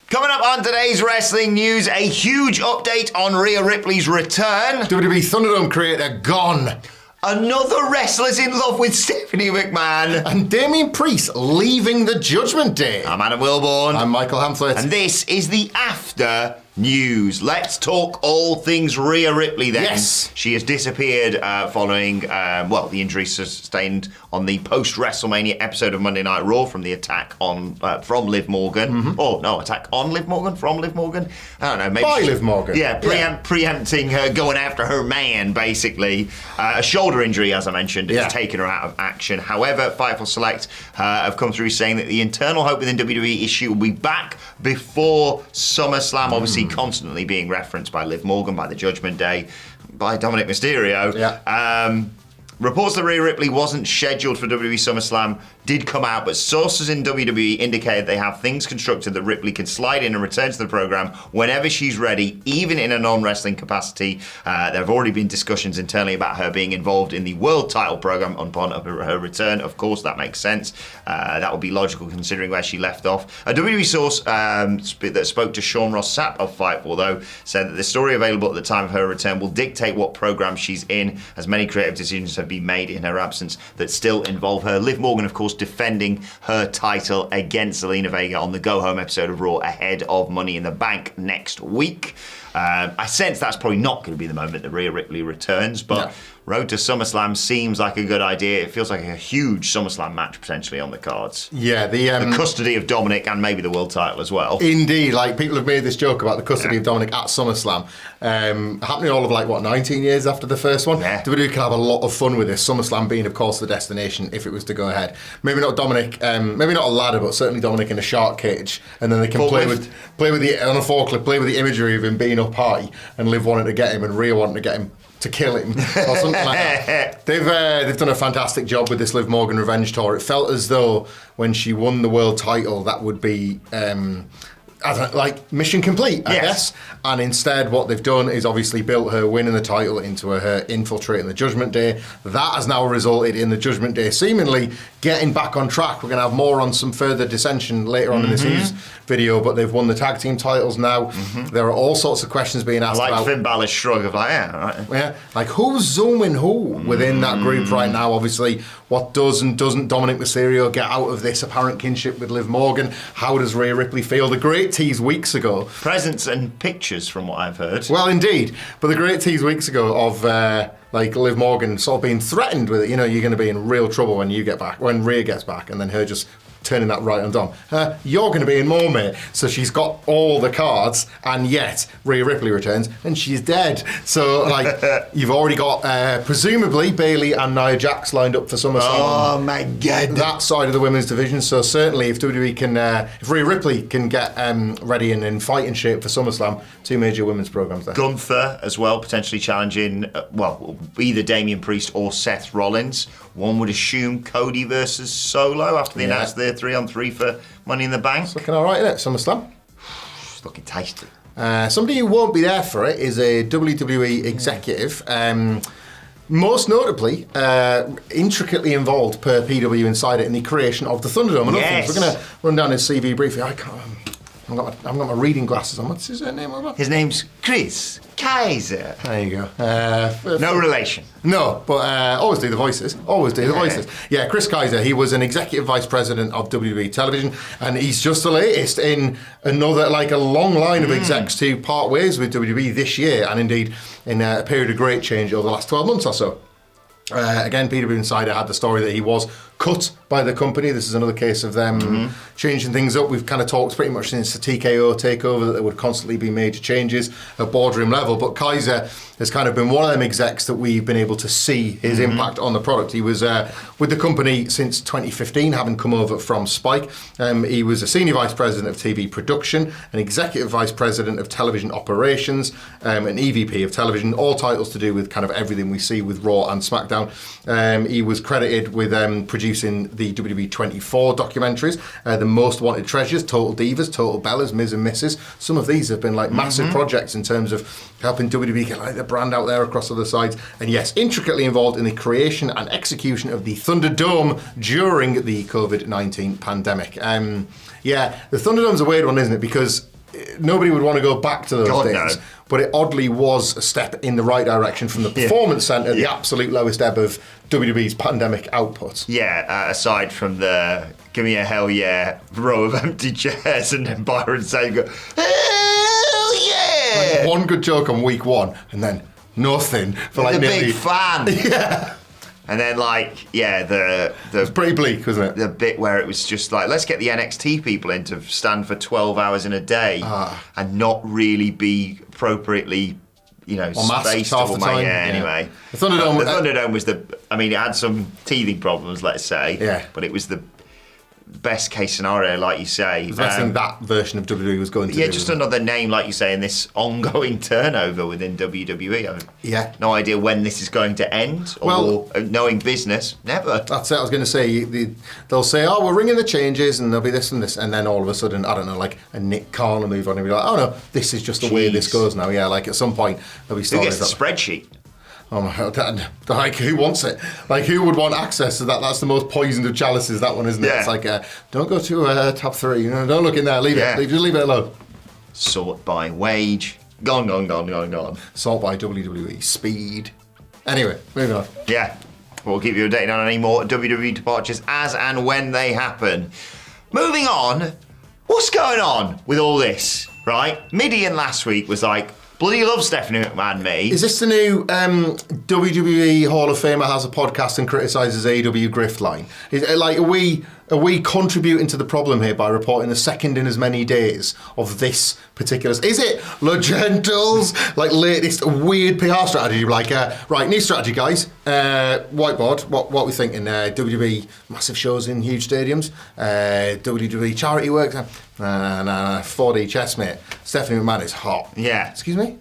Coming up on today's wrestling news, a huge update on Rhea Ripley's return. WWE ThunderDome creator gone. Another wrestler's in love with Stephanie McMahon. And Damian Priest leaving the Judgment Day. I'm Adam Wilborn. I'm Michael Hamflett. And this is the After News. Let's talk all things Rhea Ripley then. Yes. She has disappeared following, the injury sustained on the post-WrestleMania episode of Monday Night Raw from the attack on from Liv Morgan. Mm-hmm. Oh, no, attack on Liv Morgan? From Liv Morgan? I don't know. Maybe By Liv Morgan. Yeah, preempting her, going after her man, basically. A shoulder injury, as I mentioned, has taken her out of action. However, Fightful Select have come through saying that the internal hope within WWE is she will be back before SummerSlam, obviously constantly being referenced by Liv Morgan, by the Judgment Day, by Dominic Mysterio. Yeah. Reports that Rhea Ripley wasn't scheduled for WWE SummerSlam did come out, but sources in WWE indicated they have things constructed that Ripley can slide in and return to the program whenever she's ready, even in a non-wrestling capacity. There have already been discussions internally about her being involved in the world title program upon her return. Of course, that makes sense. That would be logical considering where she left off. A WWE source that spoke to Sean Ross Sapp of Fightful, though, said that the story available at the time of her return will dictate what program she's in, as many creative decisions have been made in her absence that still involve her. Liv Morgan, of course, defending her title against Zelina Vega on the Go Home episode of Raw ahead of Money in the Bank next week. I sense that's probably not going to be the moment that Rhea Ripley returns, but Road to SummerSlam seems like a good idea. It feels like a huge SummerSlam match potentially on the cards. Yeah, the custody of Dominic and maybe the world title as well. Indeed, like people have made this joke about the custody of Dominic at SummerSlam, happening all of 19 years after the first one. Yeah. WWE can have a lot of fun with this. SummerSlam being, of course, the destination if it was to go ahead. Maybe not Dominic, maybe not a ladder, but certainly Dominic in a shark cage, and then they can play with the on a forklift, play with the imagery of him being up high and Liv wanting to get him and Rhea wanting to get him to kill him or something like that. They've done a fantastic job with this Liv Morgan revenge tour. It felt as though when she won the world title, that would be mission complete, I guess. And instead, what they've done is obviously built her winning the title into her infiltrating the Judgment Day. That has now resulted in the Judgment Day seemingly getting back on track. We're going to have more on some further dissension later on in this news video, but they've won the tag team titles now. There are all sorts of questions being asked about. Finn Balor's shrug of who's zooming who within that group right now. Obviously, what does and doesn't Dominic Mysterio get out of this apparent kinship with Liv Morgan? How does Rhea Ripley feel? The great tease weeks ago. Presents and pictures from what I've heard. Well, indeed. But the great tease weeks ago of Liv Morgan sort of being threatened with it. You know, you're going to be in real trouble when Rhea gets back, and then her just turning that right on Dom. You're going to be in more, mate. So she's got all the cards, and yet Rhea Ripley returns, and she's dead. So, you've already got, presumably, Bayley and Nia Jax lined up for SummerSlam. Oh, my God. That side of the women's division. So certainly, if WWE can, if Rhea Ripley can get ready and in fighting shape for SummerSlam, two major women's programs there. Gunther as well, potentially challenging, either Damian Priest or Seth Rollins. One would assume Cody versus Solo after they announced their 3-on-3 for Money in the Bank. It's looking all right, isn't it, SummerSlam? It's looking tasty. Somebody who won't be there for it is a WWE executive. Most notably, intricately involved per PW Insider in the creation of the ThunderDome. Yes. We're going to run down his CV briefly. I haven't got my reading glasses on. What's his name? His name's Chris Kaiser. There you go. No relation. No, but always do the voices. Always do the voices. Yeah, Chris Kaiser, he was an executive vice president of WWE Television, and he's just the latest in another, a long line of execs to part ways with WWE this year, and indeed in a period of great change over the last 12 months or so. Again, PW Insider had the story that he was cut by the company. This is another case of them changing things up. We've kind of talked pretty much since the TKO takeover that there would constantly be major changes at boardroom level, but Kaiser has kind of been one of them execs that we've been able to see his impact on the product. He was with the company since 2015, having come over from Spike. He was a senior vice president of TV production, an executive vice president of television operations, an EVP of television, all titles to do with kind of everything we see with Raw and SmackDown. He was credited with producing the WWE 24 documentaries, The Most Wanted Treasures, Total Divas, Total Bellas, Ms. and Mrs. Some of these have been massive projects in terms of helping WWE get the brand out there across other sides. And yes, intricately involved in the creation and execution of the ThunderDome during the COVID-19 pandemic. The ThunderDome's a weird one, isn't it? Because nobody would want to go back to those God, days. no. But it oddly was a step in the right direction from the Performance Centre, the absolute lowest ebb of WWE's pandemic output. Yeah, aside from the give me a hell yeah row of empty chairs and then Byron saying, hell yeah! Like one good joke on week 1 and then nothing for like the nearly... big fan. Yeah. And then the It's pretty bleak, wasn't it? the bit where it was just like, let's get the NXT people in to stand for 12 hours in a day and not really be appropriately, spaced half the time. Anyway. The Thunderdome, the Thunderdome was it had some teething problems, let's say. But it was the best case scenario, like you say. The best thing that version of WWE was going to do. Yeah, just another name, like you say, in this ongoing turnover within WWE. No idea when this is going to end, or knowing business, never. That's it, I was going to say, they'll say, oh, we're ringing the changes, and there'll be this and this, and then all of a sudden, I don't know, like a Nick Khan will move on and be like, oh no, this is just the way this goes now. Yeah, like at some point, they'll be starting. Who gets the spreadsheet? Oh my God, like who wants it? Like who would want access to that? That's the most poisoned of chalices, that one, isn't it? Yeah. It's like, don't go to top 3, don't look in there, leave it, just leave it alone. Sort by wage, gone. Sort by WWE, speed. Anyway, moving on. Yeah, we'll keep you updated on any more WWE departures as and when they happen. Moving on, what's going on with all this, right? Midian last week was like, bloody love Stephanie McMahon, me. Is this the new WWE Hall of Famer has a podcast and criticises AEW grift line? Are we contributing to the problem here by reporting the second in as many days of this particular... Is it Legentals? Like latest weird PR strategy? Like, right, new strategy, guys. Whiteboard, what are we thinking? WWE massive shows in huge stadiums. WWE charity work. 4D chess, mate. Stephanie McMahon is hot. Yeah. Excuse me?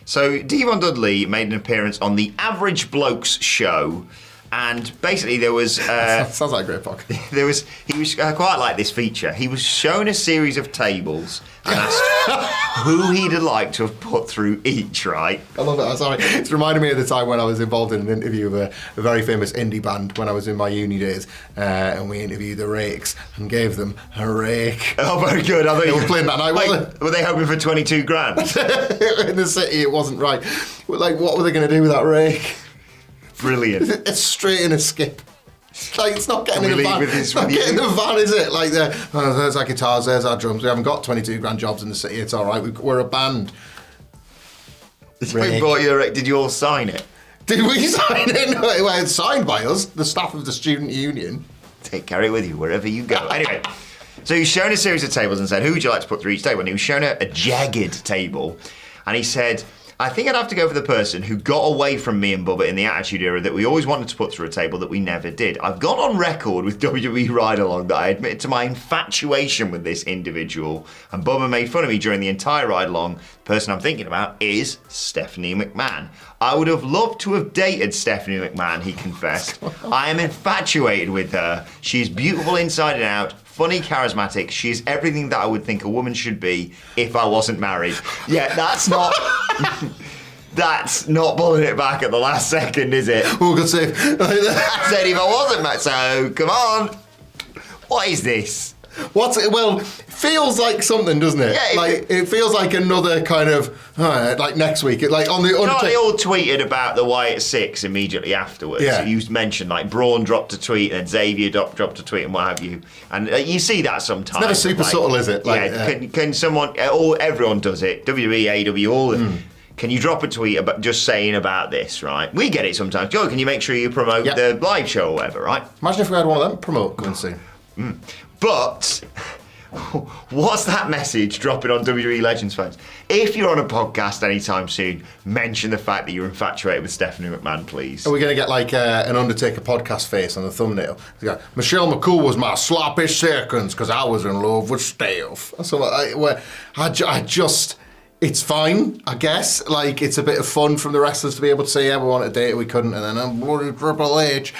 So, Devon Dudley made an appearance on the Average Blokes show, and basically there was... Sounds like a great podcast. He was quite like this feature. He was shown a series of tables and asked who he'd like to have put through each, right? I love it. I'm sorry. It's reminding me of the time when I was involved in an interview with a very famous indie band when I was in my uni days, and we interviewed the Rakes and gave them a rake. Oh, very good. I thought they were playing that night, were they hoping for 22 grand? In the city, it wasn't right. Like, what were they going to do with that rake? Brilliant. It's straight in a skip. Like, it's not getting in the van. It's not getting in the van, is it? Like, there's our guitars, there's our drums. We haven't got 22 grand jobs in the city. It's all right. We're a band. Did you all sign it? Did we sign it? No, it was signed by us, the staff of the student union. Carry it with you wherever you go. Anyway, so he was shown a series of tables and said, who would you like to put through each table? And he was shown a jagged table. And he said, I think I'd have to go for the person who got away from me and Bubba in the Attitude Era that we always wanted to put through a table that we never did. I've gone on record with WWE Ride Along that I admitted to my infatuation with this individual, and Bubba made fun of me during the entire Ride Along. The person I'm thinking about is Stephanie McMahon. I would have loved to have dated Stephanie McMahon, he confessed. I am infatuated with her. She is beautiful inside and out, funny, charismatic. She is everything that I would think a woman should be if I wasn't married. Yeah, that's not... That's not pulling it back at the last second, is it? Oh, good save. I said if I wasn't married, so come on. What is this? Feels like something, doesn't it? Yeah, it feels like another kind of like next week. Like on the they all tweeted about the Wyatt Six immediately afterwards. Yeah. You mentioned like Braun dropped a tweet and Xavier dropped a tweet and what have you. And you see that sometimes. It's never super subtle, is it? Can someone? Everyone does it. WWE, AEW, all. Can you drop a tweet about just saying about this, right? We get it sometimes. Joe, can you make sure you promote the live show or whatever, right? Imagine if we had one of them promote coming soon. But what's that message dropping on WWE Legends fans? If you're on a podcast anytime soon, mention the fact that you're infatuated with Stephanie McMahon, please. Are we going to get like an Undertaker podcast face on the thumbnail? Michelle McCool was my sloppy seconds because I was in love with Steph. So I just... It's fine, I guess. Like, it's a bit of fun from the wrestlers to be able to say, yeah, we wanted to date, we couldn't, and then I'm bloody Triple H.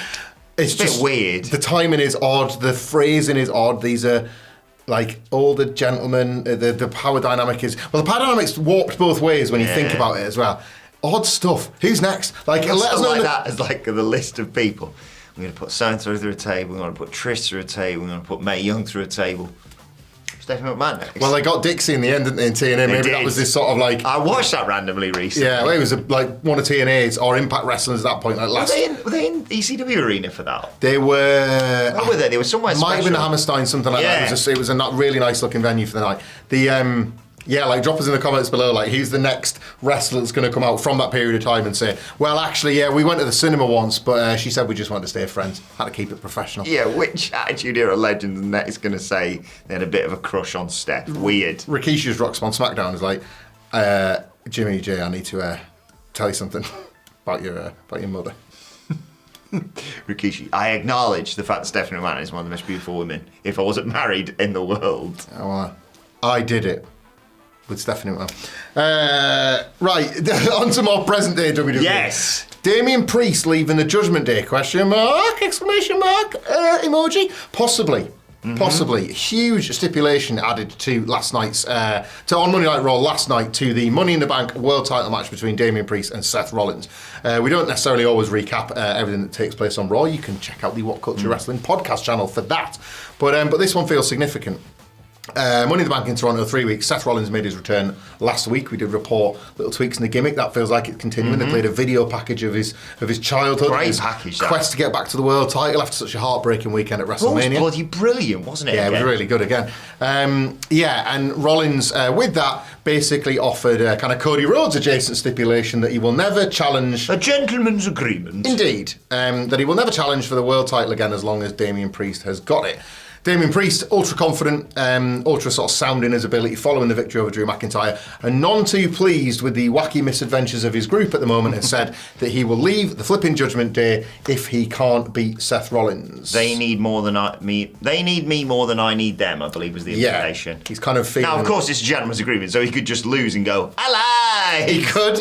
It's just a bit weird. The timing is odd, the phrasing is odd. These are, like, older gentlemen. The power dynamic is... Well, the power dynamic's warped both ways when you think about it as well. Odd stuff. Who's next? Like, let us know... Like that as, like, the list of people. We're going to put Santa through a table, we're going to put Trish through a table, we're going to put Mae Young through a table. Stephanie McMahon next. Well, they got Dixie in the end, didn't they, in TNA? Maybe did. that was this sort of like... I watched that randomly recently. Yeah, well, it was like one of TNA's or Impact Wrestling's at that point. Like last... Were they in ECW Arena for that? They were... Where were they? They were somewhere Might have been special. the Hammerstein, something like that. It was a really nice looking venue for the night. Yeah, like drop us in the comments below, like who's the next wrestler that's going to come out from that period of time and say, well, actually, yeah, we went to the cinema once, but she said we just wanted to stay friends. Had to keep it professional. Yeah, which Attitude Era legend is going to say they had a bit of a crush on Steph? Weird. Rikishi's Rock on SmackDown is like, Jimmy J, I need to tell you something about your mother. Rikishi, I acknowledge the fact that Stephanie McMahon is one of the most beautiful women, if I wasn't married, in the world. Oh, well, I did it. With Stephanie McMahon. Right, on to more present day WWE. Yes. Damian Priest leaving the Judgment Day? Question mark, exclamation mark, emoji. Possibly. Possibly. Huge stipulation added to last night's, on Monday Night Raw last night to the Money in the Bank World Title match between Damian Priest and Seth Rollins. We don't necessarily always recap everything that takes place on Raw. You can check out the What Culture Wrestling podcast channel for that. But this one feels significant. Money in the Bank in Toronto, 3 weeks. Seth Rollins made his return last week. We did report little tweaks in the gimmick. That feels like it's continuing. They played a video package of his childhood. Great his package, quest to get back to the world title after such a heartbreaking weekend at WrestleMania. It was bloody brilliant, wasn't it? Yeah, it was really good again. And Rollins, with that, basically offered a kind of Cody Rhodes adjacent stipulation that he will never challenge... A gentleman's agreement. Indeed. That he will never challenge for the world title again as long as Damian Priest has got it. Damian Priest, ultra confident, ultra sort of sound in his ability following the victory over Drew McIntyre, and none too pleased with the wacky misadventures of his group at the moment, has said that he will leave the flipping Judgment Day if he can't beat Seth Rollins. They need more than me. They need me more than I need them, I believe was the implication. Yeah, he's kind of feeling... Now, of course, it's a gentleman's agreement, so he could just lose and go, alive! He could.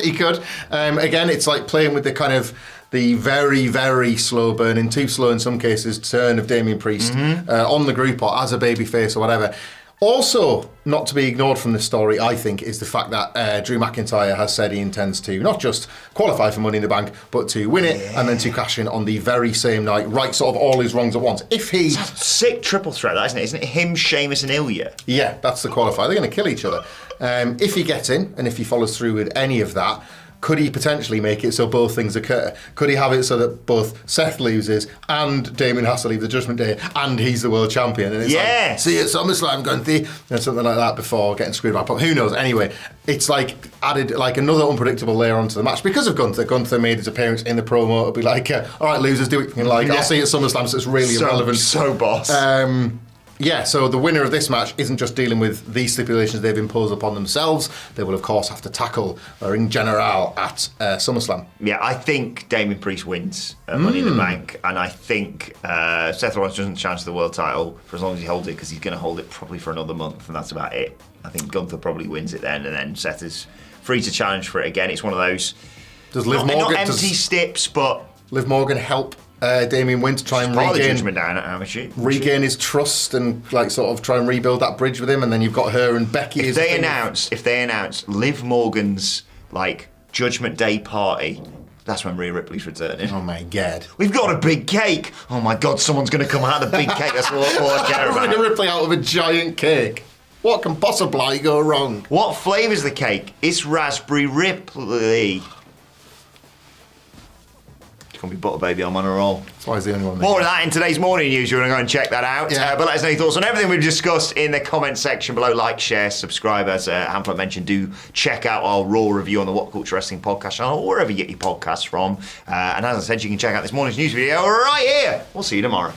Again, it's like playing with the kind of... the very, very slow burning, too slow in some cases, turn of Damian Priest on the group or as a babyface or whatever. Also, not to be ignored from this story, I think, is the fact that Drew McIntyre has said he intends to not just qualify for Money in the Bank, but to win it and then to cash in on the very same night, right sort of all his wrongs at once. If he... Sick triple threat, that, isn't it? Isn't it him, Sheamus and Ilya? Yeah, that's the qualifier. They're going to kill each other. If he gets in, and if he follows through with any of that, could he potentially make it so both things occur? Could he have it so that both Seth loses and Damien has to leave the Judgment Day and he's the world champion? And it's like, see you at SummerSlam, Gunther, and something like that before getting screwed by Pop. Who knows? Anyway, it's like added like another unpredictable layer onto the match because of Gunther. Gunther made his appearance in the promo. It'll be like, all right, losers, do what you can like. I'll see you at SummerSlam, so it's really irrelevant. So boss. Yeah, so the winner of this match isn't just dealing with these stipulations they've imposed upon themselves. They will, of course, have to tackle Ring General at SummerSlam. Yeah, I think Damian Priest wins Money in the Bank, and I think Seth Rollins doesn't challenge the world title for as long as he holds it, because he's going to hold it probably for another month, and that's about it. I think Gunther probably wins it then, and then Seth is free to challenge for it again. It's one of those... Does Liv Morgan... Not empty stips, but... Liv Morgan help Damian win to try and regain his trust and like sort of try and rebuild that bridge with him, and then you've got her and Becky. If they announce Liv Morgan's like Judgment Day party, that's when Rhea Ripley's returning. Oh my god, we've got a big cake. Oh my god, someone's going to come out of the big cake. That's all I care about. Rhea Ripley out of a giant cake. What can possibly go wrong? What flavour's the cake? It's Raspberry Ripley. It's going to be butter, baby. I'm on a roll. That's why he's the only one. More of that in today's morning news. You're going to go and check that out. Yeah. But let us know your thoughts on everything we've discussed in the comment section below. Like, share, subscribe. As Hamlet mentioned, do check out our Raw review on the What Culture Wrestling podcast channel, or wherever you get your podcasts from. And as I said, you can check out this morning's news video right here. We'll see you tomorrow.